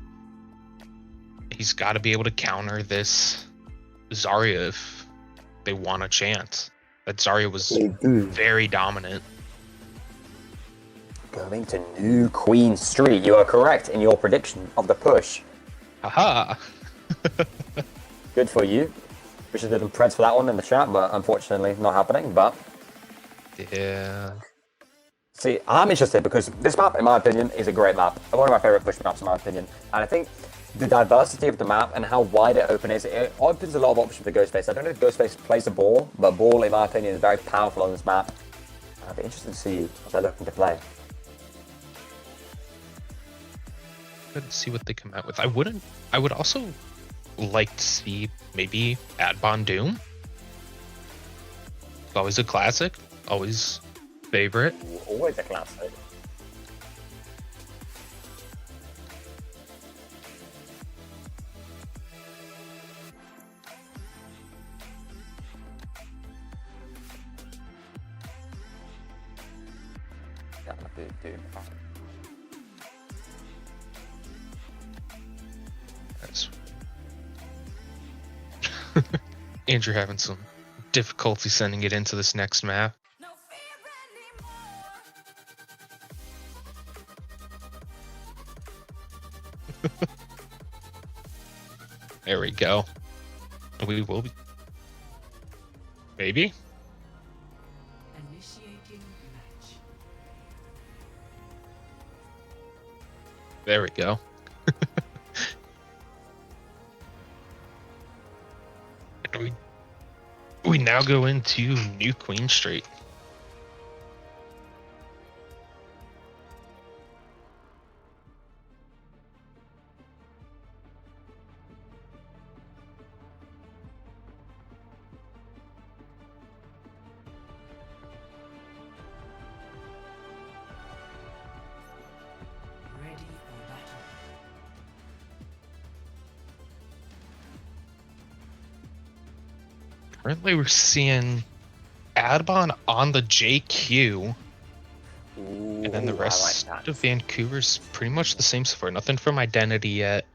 He's got to be able to counter this Zarya if they want a chance. That Zarya was very dominant. Going to New Queen Street. You are correct in your prediction of the push. Haha. Good for you. We should have done preds for that one in the chat, but unfortunately not happening. But yeah. See, I'm interested because this map, in my opinion, is a great map. One of my favorite push maps, in my opinion. And I think the diversity of the map and how wide it open is, it opens a lot of options for Ghostface. I don't know if Ghostface plays the ball, but ball, in my opinion, is very powerful on this map. I'd be interested to see what they're looking to play. Let's see what they come out with. I would also like to see maybe Adbon Doom. Always a classic. Always favorite. Always a classic. That's Andrew having some difficulty sending it into this next map. There we go. We will be. Maybe. Initiating match. There we go. And we now go into New Queen Street. Ready for battle. Currently, we're seeing Adbon on the JQ, and then the Ooh, I rest like that. of Vancouver's pretty much the same so far. Nothing from Identity yet.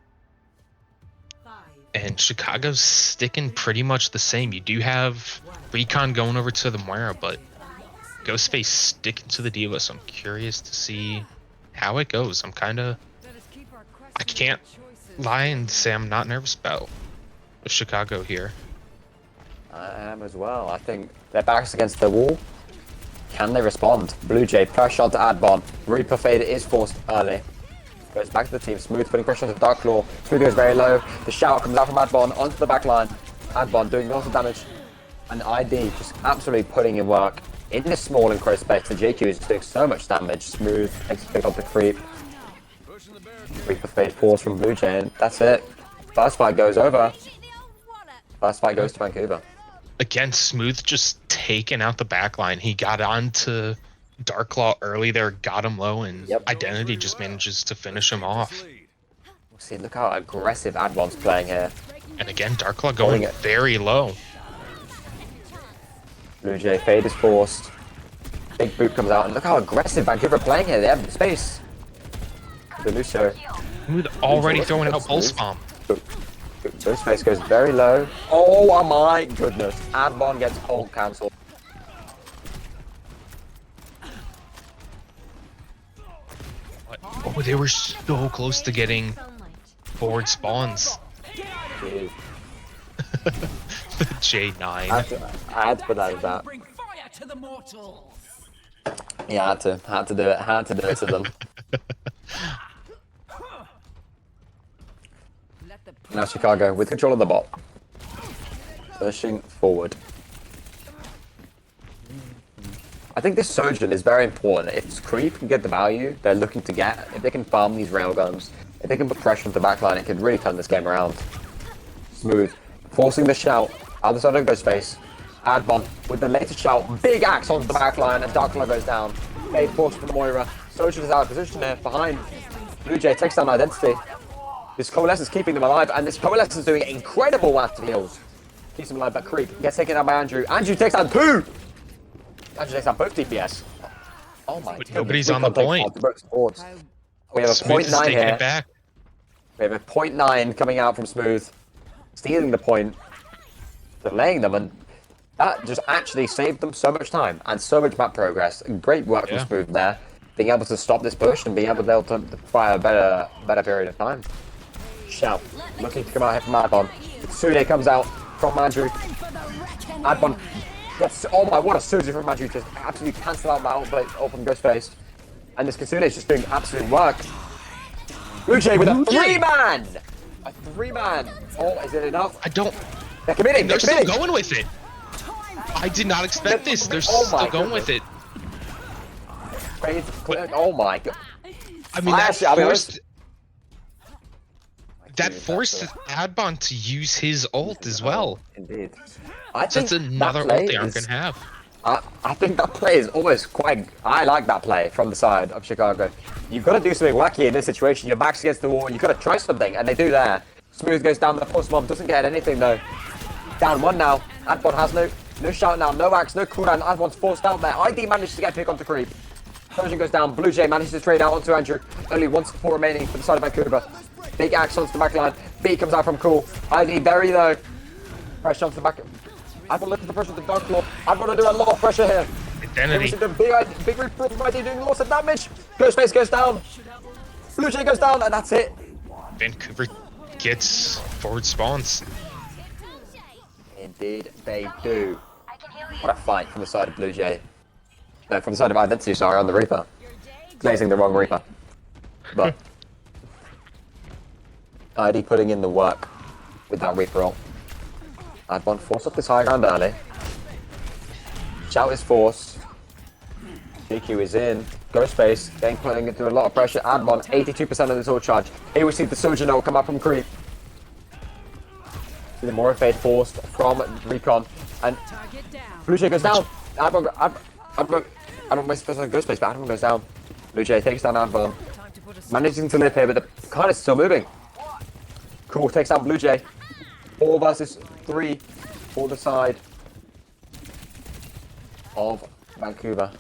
5, And Chicago's sticking pretty much the same. You do have Recon going over to the Moira, but Ghostface sticking to the Diva, so I'm curious to see how it goes. I can't lie and say I'm not nervous about Chicago here. I am as well. I think their backs against the wall. Can they respond? Blue Jay pressure onto Adbon. Reaper Fade is forced early. Goes back to the team. Smooth putting pressure onto Dark Claw. Smooth goes very low. The shout comes out from Adbon onto the back line. Adbon doing lots of damage. And ID just absolutely putting in work in this small enclosed space. The JQ is doing so much damage. Smooth takes a pick up the creep. Reaper Fade force from Blue Jay, and that's it. First fight goes over. First fight goes to Vancouver. Again, Smooth just taking out the back line. He got onto Darklaw early there, got him low, and Yep. Identity just manages to finish him off. See, look how aggressive Adbon's playing here. And again, Darklaw Holding going it. very low. Blue Jay Fade is forced. Big boot comes out, and look how aggressive Vancouver are playing here. They have the space. The Lucio. Smooth already Lucio, throwing out what's Pulse Smooth? Bomb. This face goes very low. Oh my goodness. Adbon gets cold cancelled. Oh, they were so close to getting forward spawns. Jeez. The J9. I had to put that as that. bring fire to the mortals. Yeah, had to do it. Had to do it to them. Let the Now Chicago with control of the bot. Pushing forward. I think this Sojourn is very important. If Creep can get the value they're looking to get, if they can farm these railguns, if they can put pressure on the backline, it could really turn this game around. Smooth. Forcing the shout. Other side of Ghostface. Adbon with the latest shout. Big axe onto the backline and Darkflow goes down. Made force from Moira. Sojourn is out of position there behind. Blue Jay takes down Identity. This Coalescence is keeping them alive, and this Coalescence is doing incredible after heals. Keeps them alive, but Creep gets taken out by Andrew. Andrew takes down 2! Andrew takes down both DPS. Oh my god. nobody's on the point. We have a Smooth is 0.9 taking here. it back. We have a 0.9 coming out from Smooth. Stealing the point. Delaying them, and that just actually saved them so much time and so much map progress. Great work from Yeah. Smooth there. Being able to stop this push and being able to fire a better period of time. Shout. Looking to come out here from Adbon. Sude comes out from Andrew. Adbon. That's, oh my, what a Suzy from Andrew. Just absolutely cancel out that open Ghostface. And this Kasune is just doing absolute work. Blue Jay with a 3-man! A 3-man. Oh, is it enough? I don't. They're committing. They're still committing. going with it. I did not expect this. They're Oh my still going with it. Oh my god. I mean, that Actually, I'll be forced honest. Adbon to use his ult as well. Indeed. So that's another ult they aren't going to have. I think that play is always quite. I like that play from the side of Chicago. You've got to do something wacky in this situation. Your back's against the wall. You've got to try something, and they do there. Smooth goes down the post bomb. Doesn't get anything though. Down 1 now. Adbon has no shout now. No axe. No cooldown. Adbon's forced out there. ID manages to get a pick onto Creep. Trojan goes down. Blue Jay manages to trade out onto Andrew. Only 1 support remaining for the side of Vancouver. Big axe onto the back line. B comes out from Cool. ID very low. Pressure onto the back. Adbon looking for pressure to Dark Claw. Adbon to do a lot of pressure here. Identity. Big report from ID doing lots of damage. Ghostface goes down. Blue Jay goes down, and that's it. Vancouver gets forward spawns. did they do? What a fight from the side of Blue Jay. No, from the side of Identity, sorry, on the Reaper. Glazing the wrong Reaper. But ID putting in the work with that Reaper ult. Adbon force up this high ground early. Shout is forced. DQ is in. Ghostface getting putting into a lot of pressure. Adbon 82% of this ult charge. Here we see the Sojourn ult come up from creep. See the Morphade forced from Recon. And Blue Jay goes down. Adbon wastes on Ghostface, but Adbon goes down. Blue Jay takes down Adbon. Managing to live here, but the card is still moving. Cool, takes down Blue Jay. 4 versus 3 for the side of Vancouver.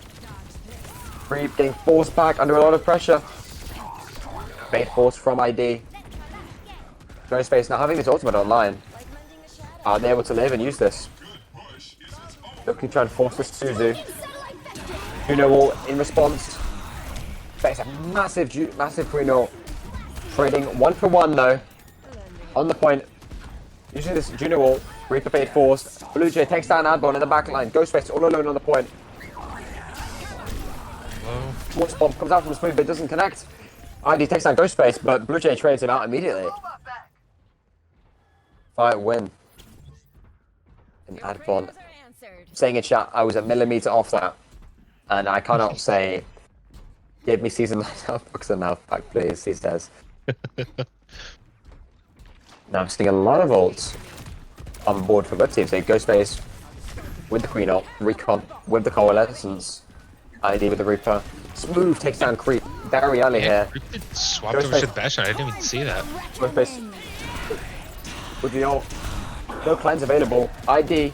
Creep getting forced back under a lot of pressure. Bait force from ID. Ghostface now having his ultimate online. Are they able to live and use this? Looking to try and force this Suzu. Juno wall in response. Face a massive Juno. Trading 1-for-1 though. On the point. Using this Juno wall. Reaper bait forced. Blue Jay takes down Adbon in the back line. Ghostface all alone on the point. Force bomb comes out from the spoon but doesn't connect. ID takes down Ghostface, but Blue Jay trades him out immediately. Fight win. And Adbon saying in chat, I was a millimeter off that. And I cannot say, give me season books enough back, please, he says. Now I'm seeing a lot of ults on board for both teams. So Ghostface with the Queen ult, Recon with the Coalescence, ID with the Reaper. Smooth takes down Creep very early here. Swapped over to Bastion, I didn't even see that. Ghostface with the ult. No cleanse available. ID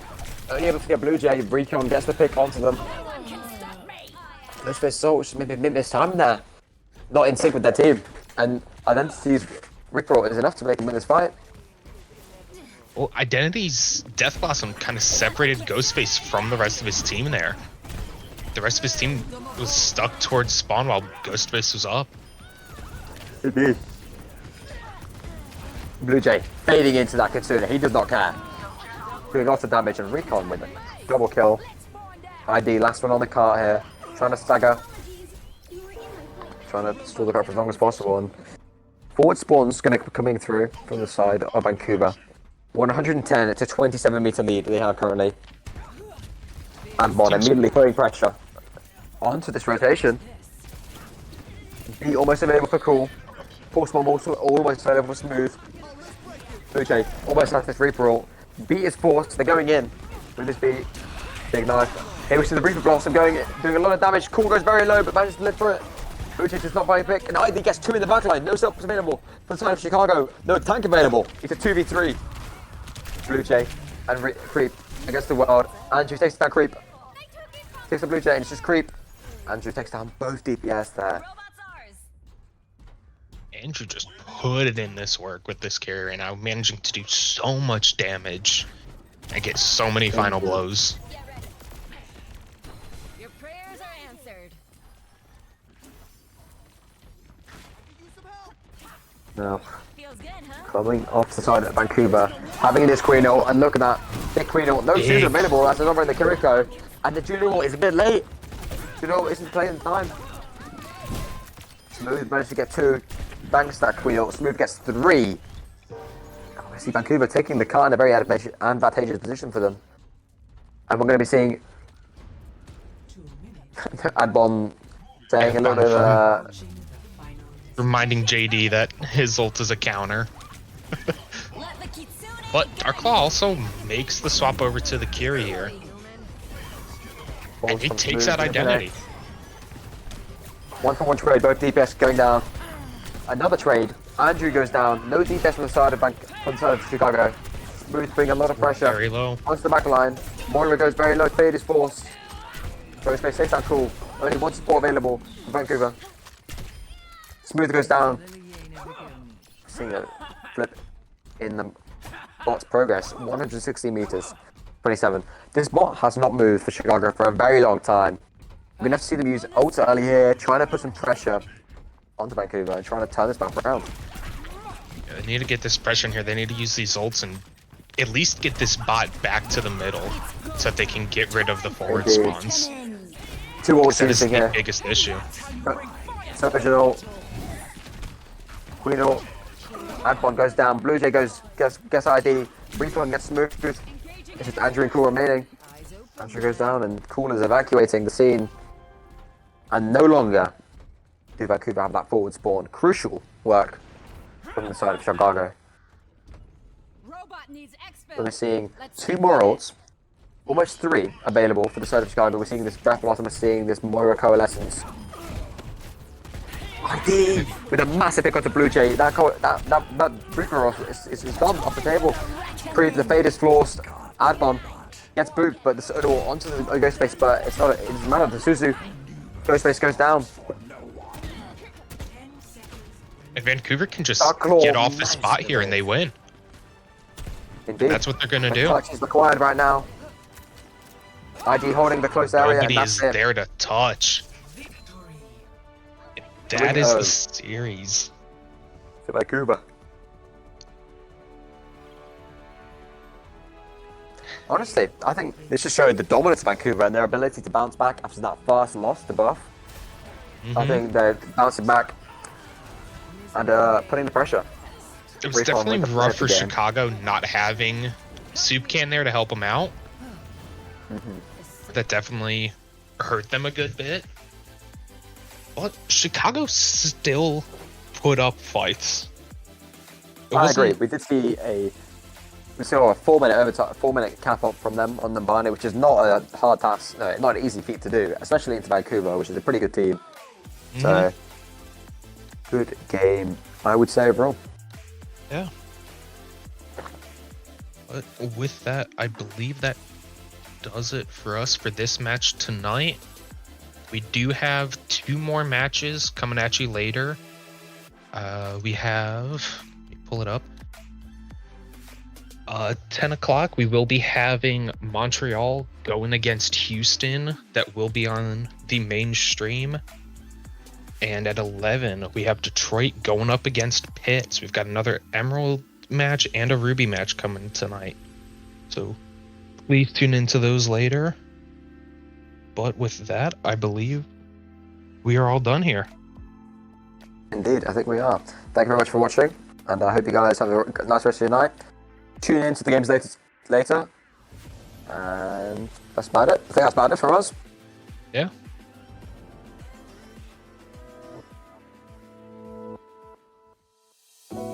only able to get Blue Jay. Recon gets the pick onto them. Ghostface so maybe missed time there. Not in sync with their team. And Identity's Reaper is enough to make them win this fight. Well, Identity's Death Blossom kind of separated Ghostface from the rest of his team there. The rest of his team was stuck towards spawn while Ghostface was up. Indeed. Blue Jay fading into that Kitsune. He does not care. Doing lots of damage and Recon with it. Double kill. ID last one on the cart here. Trying to stagger. Trying to stall the cart for as long as possible. And forward spawn's going to be coming through from the side of Vancouver. 110, it's a 27 meter lead they have currently. Adbon immediately putting pressure onto this rotation. B almost available for cool. Force bomb also almost available for smooth. Blue Jay almost has this Reaper ult. B is forced, they're going in with this B. Big knife. Here we see the Reaper Blossom doing a lot of damage. Cool goes very low but manages to live through it. Blue Jay does not buy a pick and ID gets 2 in the backline. No self available for the side of Chicago. No tank available. It's a 2v3. Blue Jay and Creep against the world. Andrew takes down Creep. Takes the Blue Jay and it's just Creep. Andrew takes down both DPS there. Andrew just put it in this work with this carry right now, managing to do so much damage and get so many final blows. Your prayers are answered. Now, Feels good, huh? coming off the side of Vancouver, having this Queen ult, and look at that, big Queen ult. No shoes available, that's over in the Kiriko, and the Juno ult is a bit late. Juno ult isn't playing in time. Smooth managed to get 2, banks that Queen ult, Smooth gets 3. I see Vancouver taking the car in a very advantageous position for them. And we're going to be seeing Adbon saying a little bit of reminding JD that his ult is a counter. But Darklaw also makes the swap over to the Kiri here. And it takes out Identity. 1-for-1 trade, both DPS going down. Another trade. Andrew goes down. No DPS from the side of Chicago. Smooth bring a lot of pressure. Very low. Onto the back line. Moira goes very low. Fade is forced. Ghostface safe down cool. Only 1 support available for Vancouver. Smooth goes down. Seeing a flip in the bot's progress. 160 meters. 27. This bot has not moved for Chicago for a very long time. We're going to have to see them use ult early here, trying to put some pressure onto Vancouver and trying to turn this back around. Yeah, they need to get this pressure in here. They need to use these ults and at least get this bot back to the middle so that they can get rid of the forward Indeed. spawns. Two ults That is using the here. biggest issue. Savage ult. Queen ult. Adbon goes down. Blue Jay gets ID. Refund gets smooth. It's just Andrew and Cool remaining. Andrew goes down and Cool is evacuating the scene. And no longer do Vancouver have that forward spawn. Crucial work from the side of Chicago. Robot needs expo. So we're seeing 2 more ults. Almost 3 available for the side of Chicago. We're seeing this Breath Blossom, we're seeing this Moira Coalescence. ID with a massive pick onto Blue Jay. That Reaper is gone off the table. The fade is forced. Adbon gets booped, but the Soto onto the Ghostface, but it's not. It doesn't matter. The Suzu Ghostface goes down. And Vancouver can just Dark get off the spot here and they win. Indeed. That's what they're gonna do. Touch is required right now. ID holding the close area. Nobody and is that's it. there to touch. That is the series. To Vancouver. Honestly, I think this just showed the dominance of Vancouver and their ability to bounce back after that first loss to Buff. I think they're bouncing back and putting the pressure. It was definitely rough for Chicago not having Soup Can there to help them out. That definitely hurt them a good bit. But Chicago still put up fights. I agree. We did see we saw a 4-minute cap up from them on Nambani, which is not a hard task, no, not an easy feat to do, especially into Vancouver, which is a pretty good team. So, good game, I would say overall. Yeah. But with that, I believe that does it for us for this match tonight. We do have 2 more matches coming at you later. We have, let me pull it up. 10 o'clock, we will be having Montreal going against Houston. That will be on the main stream. And at 11, we have Detroit going up against Pitt. So we've got another Emerald match and a Ruby match coming tonight. So please tune into those later. But with that, I believe we are all done here. Indeed, I think we are. Thank you very much for watching, and I hope you guys have a nice rest of your night. Tune in to the games later. And that's about it. I think that's about it for us. Yeah.